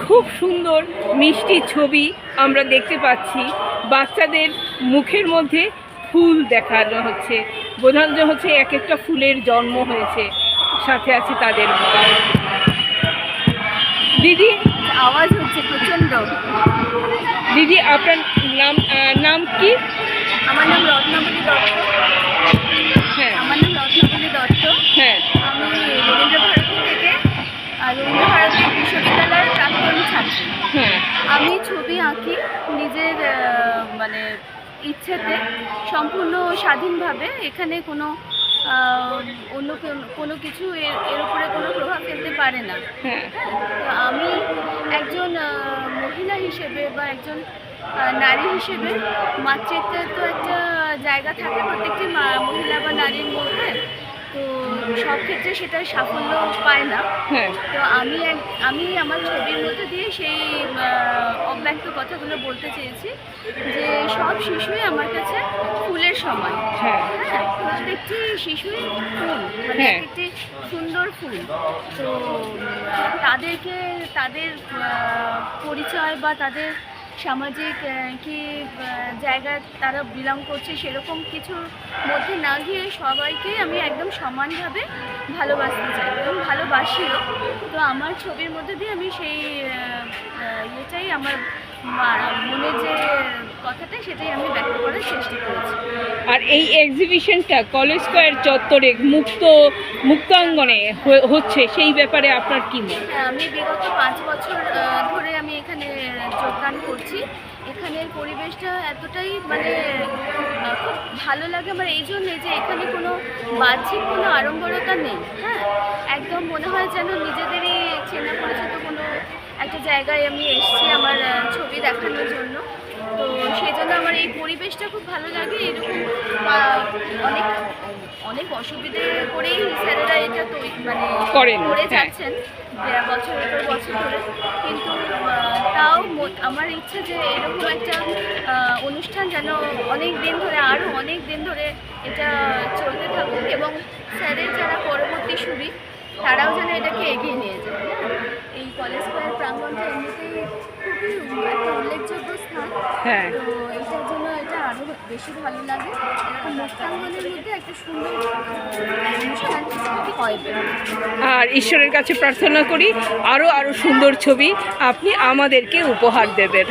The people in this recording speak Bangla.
খুব সুন্দর মিষ্টি ছবি আমরা দেখতে পাচ্ছি। বাচ্চাদের মুখের মধ্যে ফুল দেখানো হচ্ছে, বোঝানো হচ্ছে এক একটা ফুলের জন্ম হয়েছে, সাথে আছে তাদের মা। দিদি আওয়াজ হচ্ছে প্রচন্ড। দিদি আপনার নাম কি? আমার নাম রত্নাবলী দত্ত। হ্যাঁ, আমার নাম রত্নাবলী দত্ত। হ্যাঁ, আমি রবীন্দ্রভারতী থেকে রবীন্দ্রভারতী বিশ্ববিদ্যালয়ের প্রাক্তন ছাত্রী। হ্যাঁ, আমি ছবি আঁকি নিজের মানে ইচ্ছেতে, সম্পূর্ণ স্বাধীনভাবে। এখানে কোনো অন্য কোনো কিছু এর উপরে কোনো প্রভাব ফেলতে পারে না। হ্যাঁ, তো আমি একজন মহিলা হিসেবে বা একজন নারী হিসেবে মাতৃত্বের তো একটা জায়গা থাকে প্রত্যেকটি মহিলা বা নারীর মধ্যে। তো সব ক্ষেত্রে সেটা সাফল্য পায় না। হ্যাঁ, তো আমি আমার ছবির মধ্যে দিয়ে সেই অব্যক্ত কথাগুলো বলতে চেয়েছি যে সব শিশুই আমার কাছে ফুলের সমান। হ্যাঁ, হ্যাঁ, প্রত্যেকটি শিশুই ফুল, মানে হ্যাঁ। একটি সুন্দর ফুল। তো তাদেরকে তাদের পরিচয় বা তাদের সামাজিক কি জায়গায় তারা বিলং করছে সেরকম কিছুর মধ্যে না গিয়ে সবাইকেই আমি একদম সমানভাবে ভালোবাসতে চাই এবং ভালোবাসিও। তো আমার ছবির মধ্যে দিয়ে আমি সেই ইয়েটাই, আমার মনের যে কথাটা সেটাই আমি ব্যক্ত করার চেষ্টা করেছি। আর এই এক্সিবিশনটা কলেজ স্কয়ার চত্বরে মুক্তাঙ্গনে হচ্ছে, সেই ব্যাপারে আপনার কি মত? হ্যাঁ, আমি বিগত 5 বছর ধরে আমি এখানে যোগদান করছি। এখানের পরিবেশটা এতটাই মানে খুব ভালো লাগে আমার এই জন্যে যে এখানে কোনো বাহ্যিক কোনো আড়ম্বরতা নেই। হ্যাঁ, একদম মনে হয় যেন নিজেদেরই চেনা পরিচিত কোনো একটা জায়গায় আমি এসেছি আমার ছবি দেখানোর জন্য। তো সেই জন্য আমার এই পরিবেশটা খুব ভালো লাগে। এরকম অনেক অনেক অসুবিধে করেই স্যারেরা এটা করে যাচ্ছেন বছরের পর বছর ধরে। কিন্তু তাও আমার ইচ্ছে যে এরকম একটা অনুষ্ঠান যেন অনেক দিন ধরে, আরও অনেক দিন ধরে এটা চলতে থাকুক এবং স্যারের যারা পরবর্তী সুরি তারাও যেন এটাকে এগিয়ে নিয়ে যায়। এই কলেজ স্কয়ার প্রাঙ্গণটা এমনিতেই খুবই একটা উল্লেখযোগ্য স্থান। হ্যাঁ, তো এটার জন্য এটা আরও বেশি ভালো লাগে। এরকম মুক্তাঙ্গনের মধ্যে একটা সুন্দর অনুষ্ঠান হয়। আর ঈশ্বরের কাছে প্রার্থনা করি আরও সুন্দর ছবি আপনি আমাদেরকে উপহার দেবেন।